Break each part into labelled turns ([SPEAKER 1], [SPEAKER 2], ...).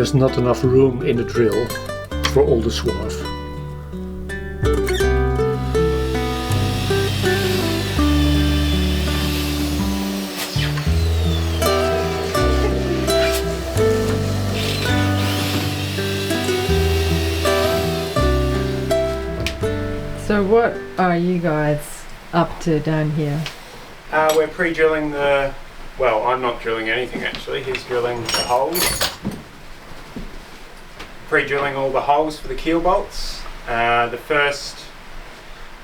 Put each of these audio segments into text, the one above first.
[SPEAKER 1] there's not enough room in the drill for all the swarf.
[SPEAKER 2] So what are you guys up to down here?
[SPEAKER 3] We're pre-drilling well, I'm not drilling anything actually, he's drilling the holes. Pre-drilling all the holes for the keel bolts. The first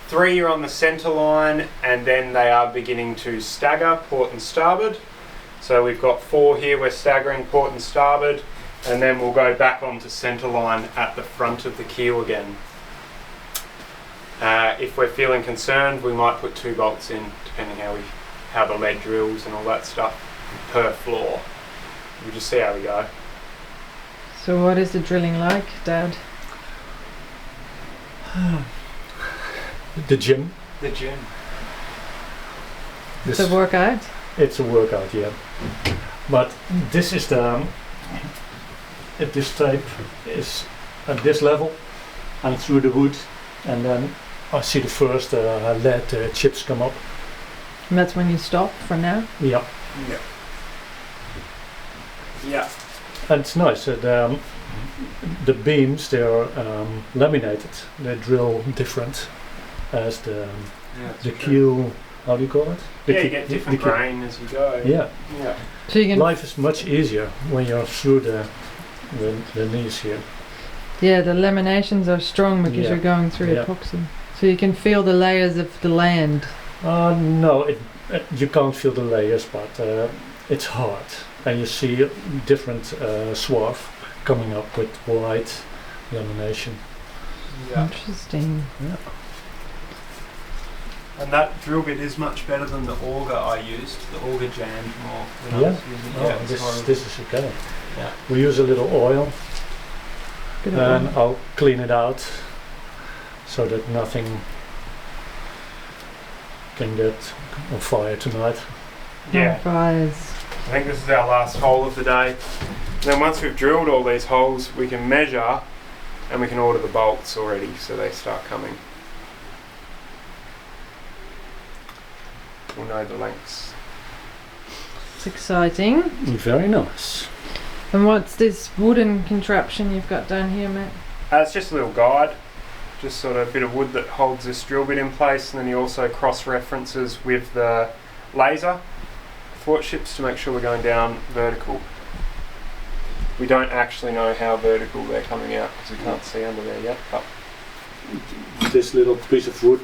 [SPEAKER 3] 3 are on the centre line and then they are beginning to stagger port and starboard. So we've got 4 here, we're staggering port and starboard, and then we'll go back onto centre line at the front of the keel again. If we're feeling concerned, we might put 2 bolts in, depending how the lead drills and all that stuff per floor. We'll just see how we go.
[SPEAKER 2] So what is the drilling like, Dad?
[SPEAKER 1] The gym.
[SPEAKER 3] The gym.
[SPEAKER 2] It's a workout?
[SPEAKER 1] It's a workout, yeah. But this is the this tape is at this level and through the wood, and then I see the first lead chips come up.
[SPEAKER 2] And that's when you stop for now?
[SPEAKER 1] Yeah.
[SPEAKER 3] Yeah. Yeah.
[SPEAKER 1] And it's nice that the beams, they are laminated. They drill different as the keel. How do you call it?
[SPEAKER 3] You get different grain as you go.
[SPEAKER 1] Yeah.
[SPEAKER 3] Yeah.
[SPEAKER 2] So you can
[SPEAKER 1] Life is much easier when you're through the knees here.
[SPEAKER 2] Yeah, the laminations are strong because you're going through epoxy. So you can feel the layers of the land.
[SPEAKER 1] No, you can't feel the layers, but it's hard. And you see different swarf coming up with white lamination.
[SPEAKER 3] Yeah.
[SPEAKER 2] Interesting.
[SPEAKER 1] Yeah.
[SPEAKER 3] And that drill bit is much better than the auger I used. The auger jammed more than I
[SPEAKER 1] Yeah.
[SPEAKER 3] was using.
[SPEAKER 1] Oh, this is okay.
[SPEAKER 3] Yeah.
[SPEAKER 1] We use a little oil,
[SPEAKER 2] Bit of
[SPEAKER 1] and
[SPEAKER 2] oil.
[SPEAKER 1] I'll clean it out so that nothing can get on fire tonight.
[SPEAKER 3] Yeah.
[SPEAKER 2] Fries.
[SPEAKER 3] I think this is our last hole of the day. And then once we've drilled all these holes, we can measure and we can order the bolts already so they start coming. We'll know the lengths.
[SPEAKER 2] It's exciting.
[SPEAKER 1] Very nice.
[SPEAKER 2] And what's this wooden contraption you've got down here, Matt?
[SPEAKER 3] It's just a little guide, just sort of a bit of wood that holds this drill bit in place, and then he also cross-references with the laser thwartships to make sure we're going down vertical. We don't actually know how vertical they're coming out because we can't see under there yet. But
[SPEAKER 1] This little piece of wood,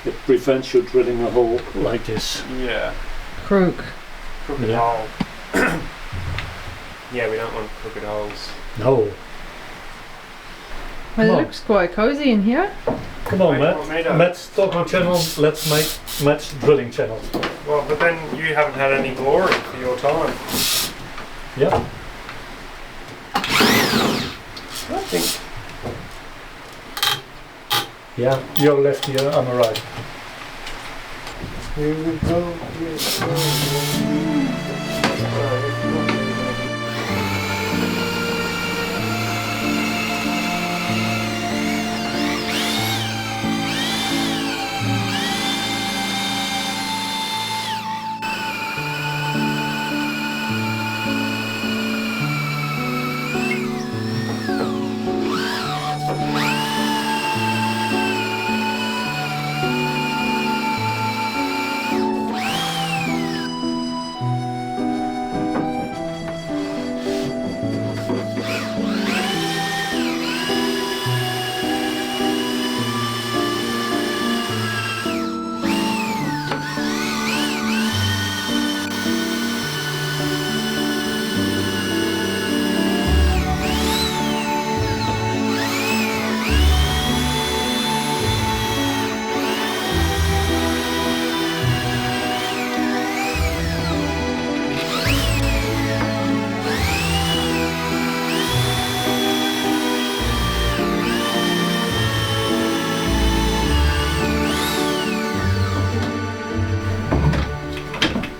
[SPEAKER 1] it prevents you drilling a hole like this.
[SPEAKER 3] yeah,
[SPEAKER 2] Crook.
[SPEAKER 3] crooked
[SPEAKER 1] Yeah.
[SPEAKER 3] hole. Yeah, we don't want crooked holes.
[SPEAKER 1] No.
[SPEAKER 2] Well, it
[SPEAKER 1] Come on.
[SPEAKER 2] looks quite cozy in here.
[SPEAKER 1] Come on,
[SPEAKER 3] Wait,
[SPEAKER 1] Matt.
[SPEAKER 3] what made of?
[SPEAKER 1] Matt's talking channel, let's make Matt's drilling channel.
[SPEAKER 3] Well, but then you haven't had any glory for your time.
[SPEAKER 1] Yeah.
[SPEAKER 3] I think.
[SPEAKER 1] Yeah, you're left here, I'm right.
[SPEAKER 3] Here we go.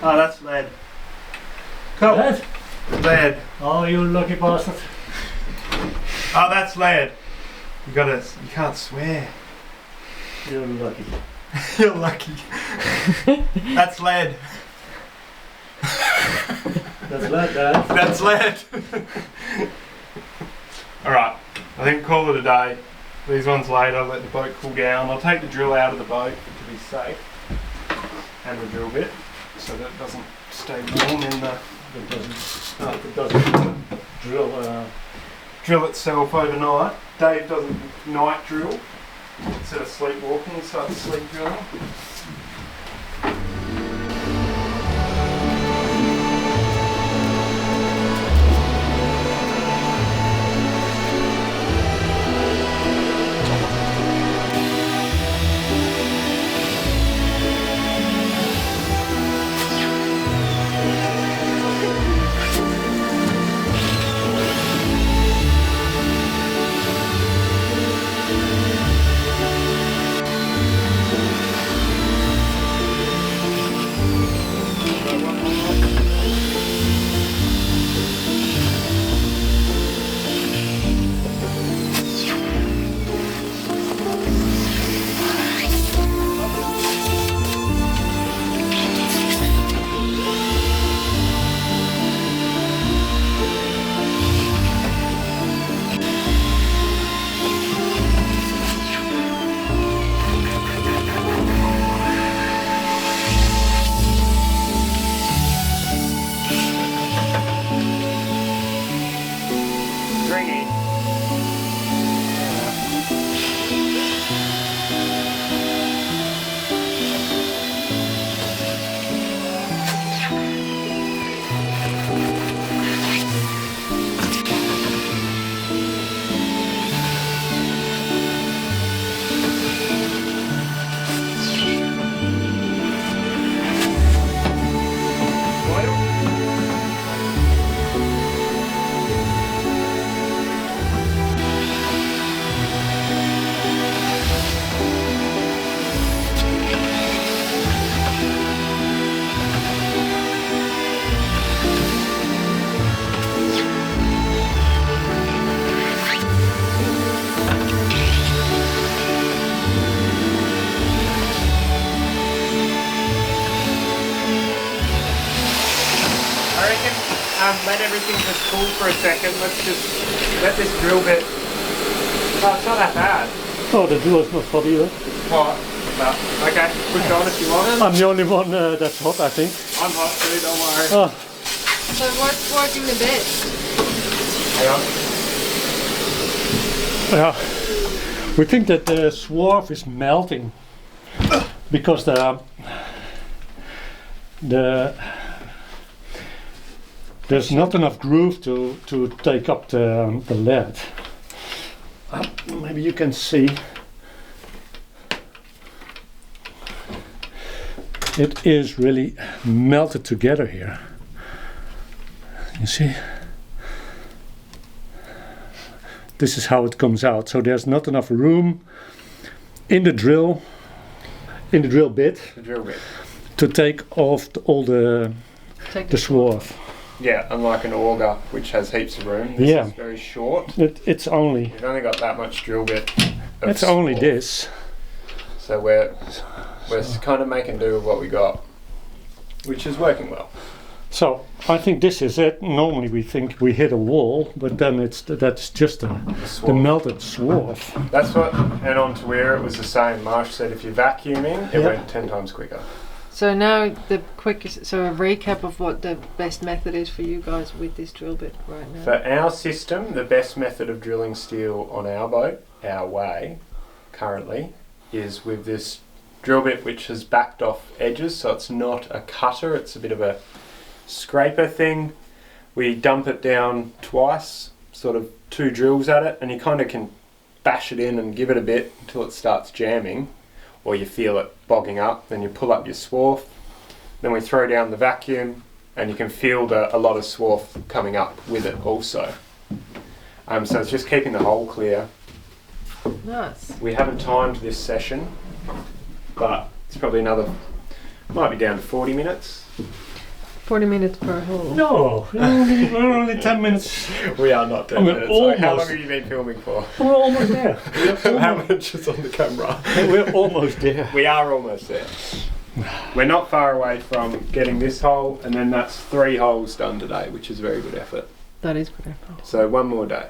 [SPEAKER 3] Oh, that's lead. Cool.
[SPEAKER 1] Matt,
[SPEAKER 3] Lead.
[SPEAKER 1] Oh, you lucky bastard.
[SPEAKER 3] Oh, that's lead. You can't swear.
[SPEAKER 1] You're lucky.
[SPEAKER 3] You're lucky. That's lead.
[SPEAKER 1] That's lead, Dad.
[SPEAKER 3] That's lead. Alright, I think call it a day. These ones later, let the boat cool down. I'll take the drill out of the boat to be safe. And the drill bit, so that it doesn't stay warm in the...
[SPEAKER 1] It doesn't
[SPEAKER 3] drill itself overnight. Dave doesn't night drill. Instead of sleepwalking, he starts sleep drilling. Let everything just cool for a second. Let's just let this drill bit... Oh, it's not that bad.
[SPEAKER 1] Oh, the drill is not hot either.
[SPEAKER 3] Hot. But, okay, push on if you want.
[SPEAKER 1] I'm the only one that's hot, I think.
[SPEAKER 3] I'm hot too, don't worry.
[SPEAKER 1] Oh.
[SPEAKER 2] So what's working the best?
[SPEAKER 3] Hang on.
[SPEAKER 1] Yeah. We think that the swarf is melting because there's not enough groove to take up the lead. Maybe you can see. It is really melted together here. You see? This is how it comes out. So there's not enough room in the drill bit, to take off all the swarf.
[SPEAKER 3] Yeah, unlike an auger, which has heaps of room. This is very short.
[SPEAKER 1] It's only...
[SPEAKER 3] We've only got that much drill bit.
[SPEAKER 1] It's only this.
[SPEAKER 3] So we're kind of making do with what we got, which is working well.
[SPEAKER 1] So I think this is it. Normally we think we hit a wall, but then that's just the melted swarf.
[SPEAKER 3] That's what, and on to where it was the same. Marsh said if you're vacuuming, it went 10 times quicker.
[SPEAKER 2] So now a recap of what the best method is for you guys with this drill bit right now.
[SPEAKER 3] For our system, the best method of drilling steel on our boat, our way, currently, is with this drill bit which has backed off edges, so it's not a cutter, it's a bit of a scraper thing. We dump it down twice, sort of 2 drills at it, and you kind of can bash it in and give it a bit until it starts jamming, or you feel it bogging up. Then you pull up your swarf, then we throw down the vacuum, and you can feel a lot of swarf coming up with it also. So it's just keeping the hole clear.
[SPEAKER 2] Nice.
[SPEAKER 3] We haven't timed this session, but it's probably might be down to 40 minutes.
[SPEAKER 2] 40 minutes per hole.
[SPEAKER 1] No, we're only 10 minutes.
[SPEAKER 3] We are not 10 minutes.
[SPEAKER 1] Almost.
[SPEAKER 3] How long have you been filming for?
[SPEAKER 1] We're almost there.
[SPEAKER 3] How much is on the camera?
[SPEAKER 1] We're almost there.
[SPEAKER 3] We are almost there. We're not far away from getting this hole, and then that's 3 holes done today, which is a very good effort.
[SPEAKER 2] That is good effort.
[SPEAKER 3] So 1 more day.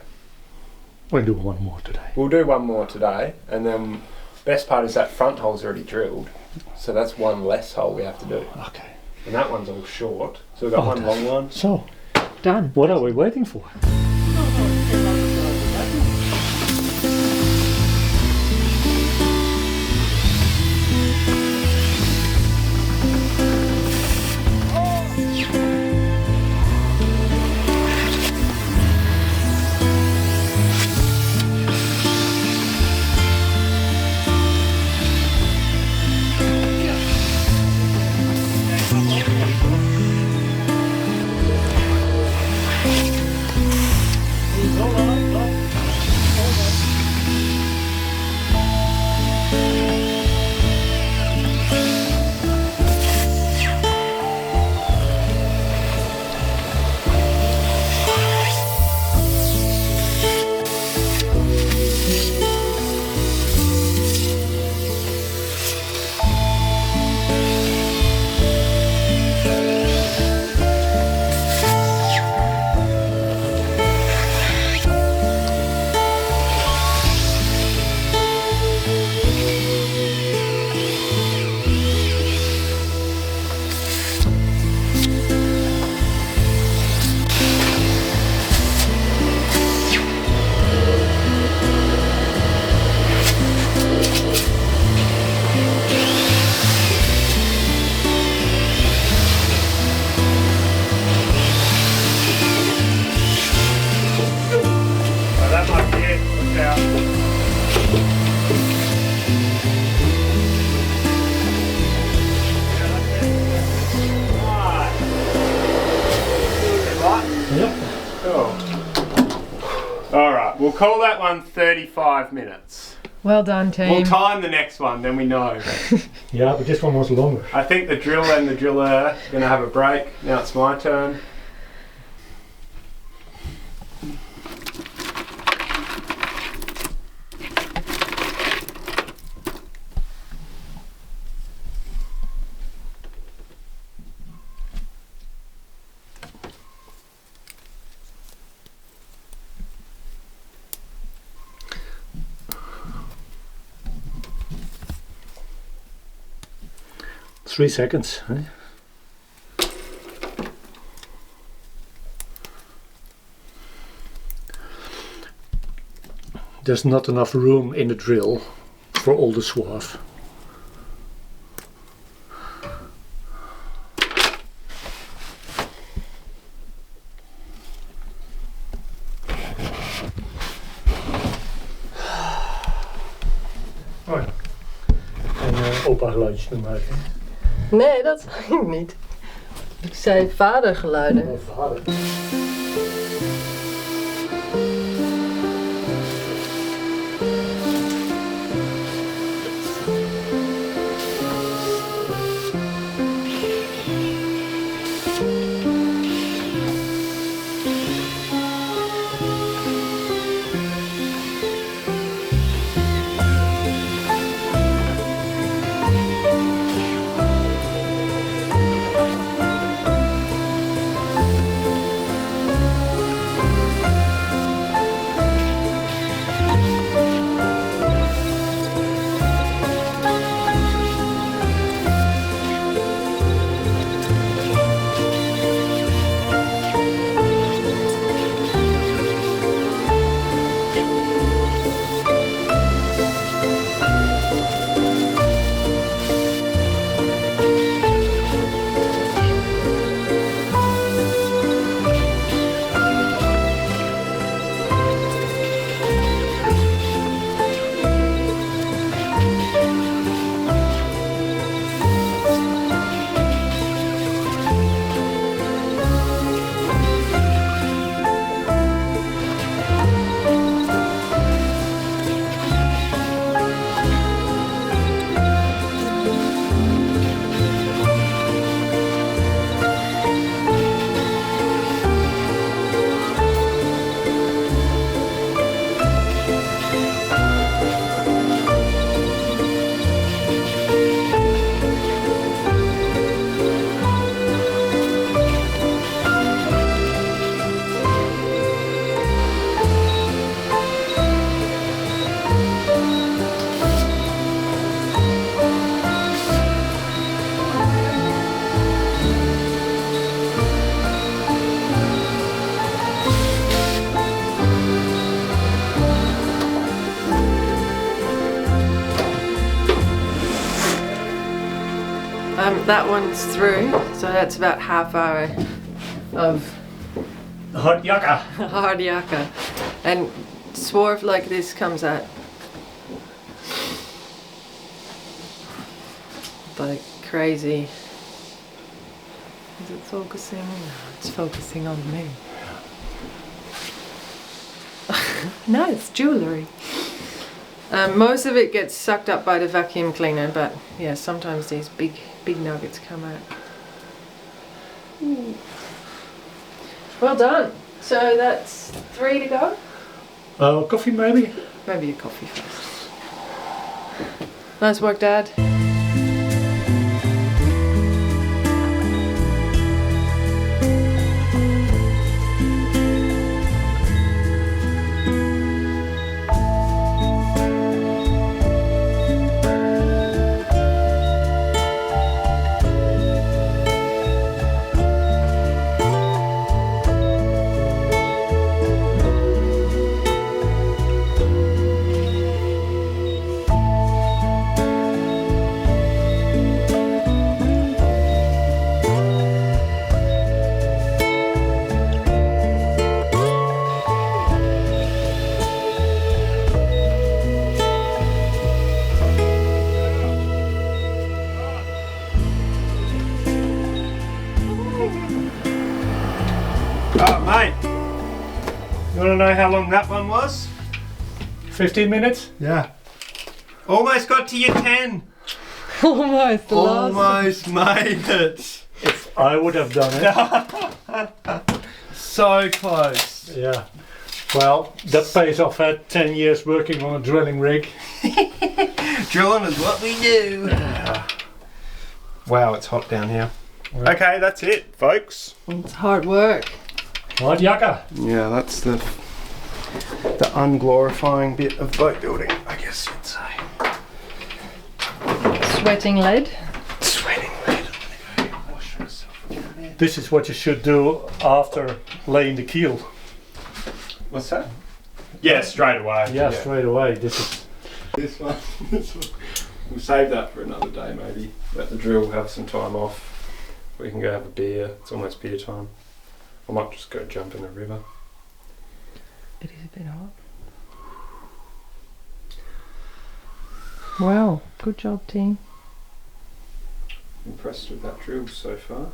[SPEAKER 1] We'll do one more today.
[SPEAKER 3] We'll do 1 more today, and then best part is that front hole's already drilled, so that's 1 less hole we have to do.
[SPEAKER 1] Okay.
[SPEAKER 3] And that one's all short, so we've got 1 long one.
[SPEAKER 1] So,
[SPEAKER 2] done.
[SPEAKER 1] What are we waiting for?
[SPEAKER 3] We'll call that one 35 minutes.
[SPEAKER 2] Well done, team.
[SPEAKER 3] We'll time the next one, then we know.
[SPEAKER 1] Yeah, but this one was longer.
[SPEAKER 3] I think the drill and the driller are going to have a break. Now it's my turn.
[SPEAKER 1] Three seconds. Eh? There's not enough room in the drill for all the swarf. Oh ja. En opa geluidjes doen maken.
[SPEAKER 2] Nee, dat zei ik niet. Ik zei vadergeluiden.
[SPEAKER 1] Oh, vader.
[SPEAKER 2] That one's through, so that's about half hour of
[SPEAKER 1] Hot yakka.
[SPEAKER 2] hard yakka. And swarf like this comes out like crazy. Is it focusing? No, it's focusing on me. No, it's jewellery. Most of it gets sucked up by the vacuum cleaner, but yeah, sometimes these big nuggets come out. Well done. So that's 3 to go.
[SPEAKER 1] Coffee maybe?
[SPEAKER 2] Maybe a coffee first. Nice work, Dad.
[SPEAKER 3] Oh, mate. You want to know how long that one was?
[SPEAKER 1] 15 minutes?
[SPEAKER 3] Yeah. Almost got to your 10.
[SPEAKER 2] Almost.
[SPEAKER 3] Almost made it.
[SPEAKER 1] If I would have done it.
[SPEAKER 3] So close.
[SPEAKER 1] Yeah. Well, that pays off. Had 10 years working on a drilling rig.
[SPEAKER 3] Drilling is what we do. Wow, it's hot down here. Okay, that's it, folks.
[SPEAKER 2] It's hard work.
[SPEAKER 1] Hot yakka.
[SPEAKER 3] Yeah, that's the unglorifying bit of boat building, I guess you'd say.
[SPEAKER 2] Sweating lead.
[SPEAKER 3] Sweating lead. I'm gonna go wash myself down there.
[SPEAKER 1] This is what you should do after laying the keel.
[SPEAKER 3] What's that? Yeah, straight away.
[SPEAKER 1] Yeah, straight away. This is
[SPEAKER 3] This one. We'll save that for another day, maybe. Let the drill have some time off. We can go have a beer. It's almost beer time. I might just go jump in the river.
[SPEAKER 2] It is a bit hot. Wow, good job, team.
[SPEAKER 3] Impressed with that drill so far.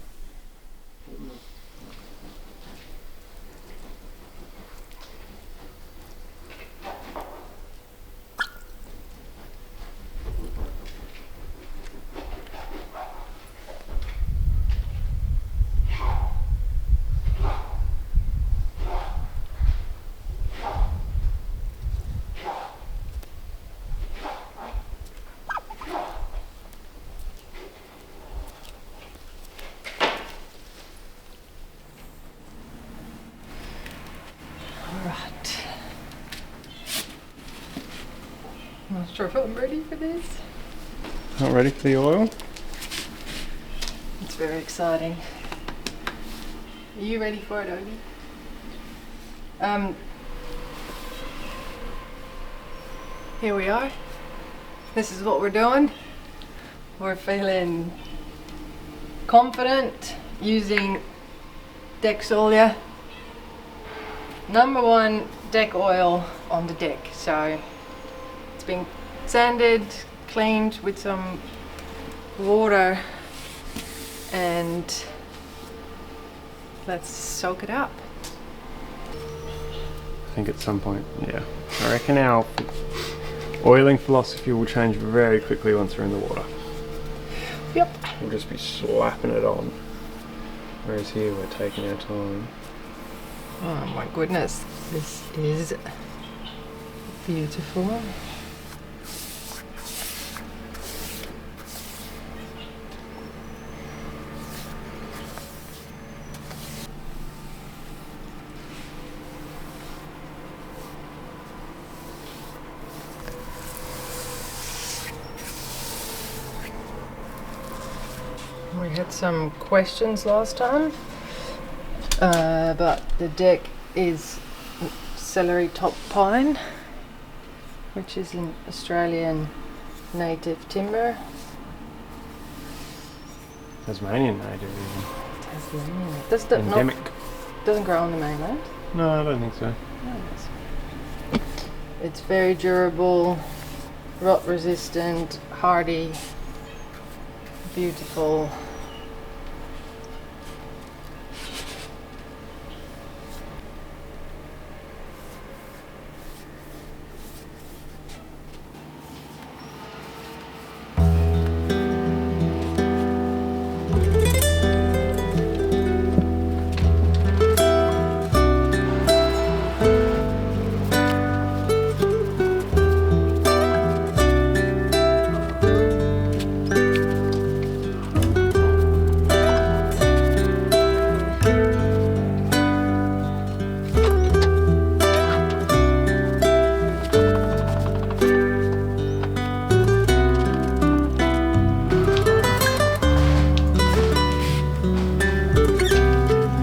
[SPEAKER 2] Alright. I'm not sure if I'm ready for this.
[SPEAKER 3] Not ready for the oil?
[SPEAKER 2] It's very exciting. Are you ready for it, Ogie? Here we are. This is what we're doing. We're feeling confident using Dexolia. Number 1 deck oil on the deck. So it's been sanded, cleaned with some water, and let's soak it up.
[SPEAKER 3] I think at some point, yeah. I reckon our oiling philosophy will change very quickly once we're in the water.
[SPEAKER 2] Yep.
[SPEAKER 3] We'll just be slapping it on. Whereas here we're taking our time.
[SPEAKER 2] Oh my goodness, this is beautiful. We had some questions last time, but the deck is celery top pine, which is an Australian native timber.
[SPEAKER 3] Tasmanian native even.
[SPEAKER 2] Tasmania. Does that not,
[SPEAKER 3] Endemic.
[SPEAKER 2] doesn't grow on the mainland?
[SPEAKER 3] No, I don't think so.
[SPEAKER 2] No, it's very durable, rot resistant, hardy, beautiful.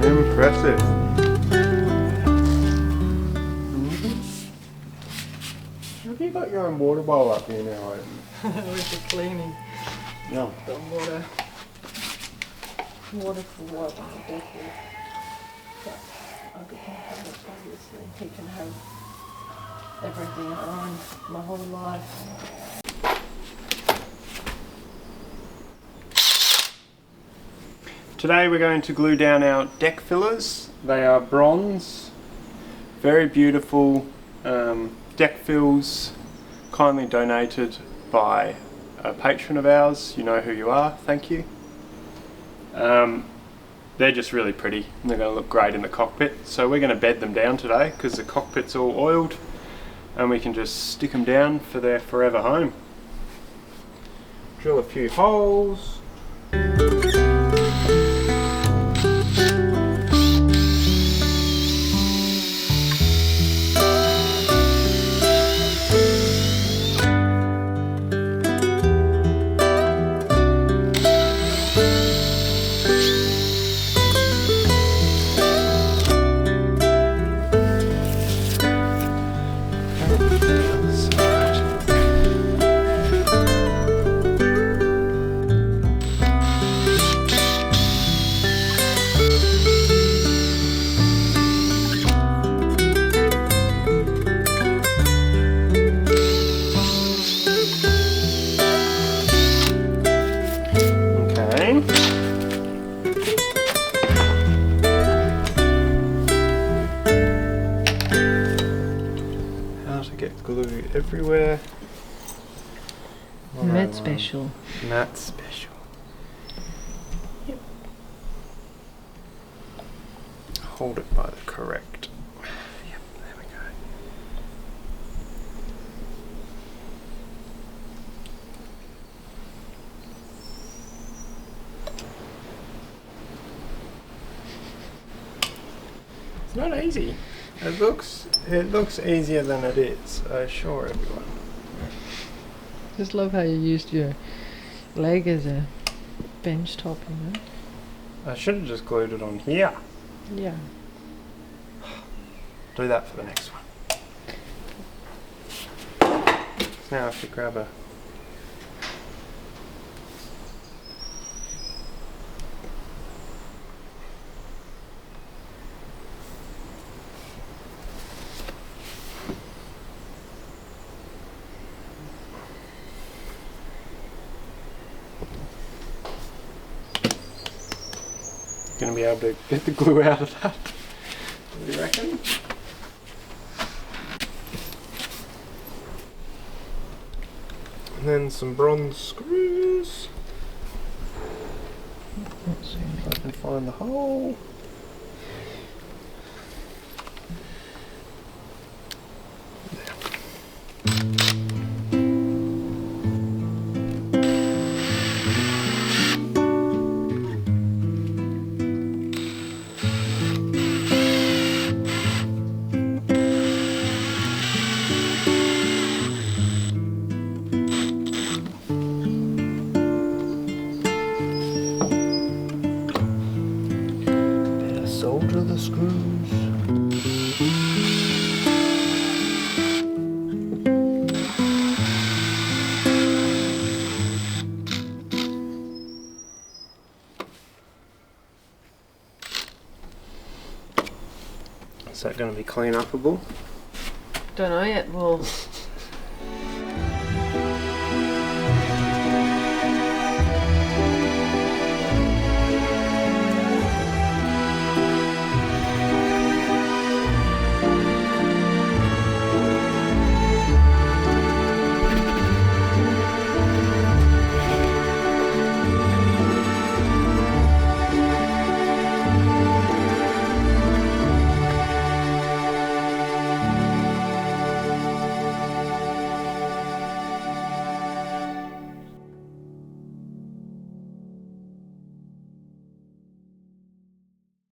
[SPEAKER 3] Impressive. Have you got your own water bowl up here now, Owen?
[SPEAKER 2] With the cleaning.
[SPEAKER 3] No.
[SPEAKER 2] The water for what on the deck here. But I can have it, obviously. He can have everything I own my whole life.
[SPEAKER 3] Today we're going to glue down our deck fillers. They are bronze, very beautiful deck fills, kindly donated by a patron of ours. You know who you are, thank you. They're just really pretty and they're going to look great in the cockpit. So we're going to bed them down today because the cockpit's all oiled and we can just stick them down for their forever home. Drill a few holes. Glue everywhere.
[SPEAKER 2] Matte special.
[SPEAKER 3] Matte special. Yep. Hold it by the correct. Yep, there we go. It's not easy. It looks easier than it is, I assure everyone.
[SPEAKER 2] Just love how you used your leg as a bench top, you know?
[SPEAKER 3] I should have just glued it on here.
[SPEAKER 2] Yeah.
[SPEAKER 3] Do that for the next one. So now I have to grab a... Going to be able to get the glue out of that. What do you reckon? And then some bronze screws. Let's see if I can find the hole. Is that going to be clean upable?
[SPEAKER 2] Don't know yet. We'll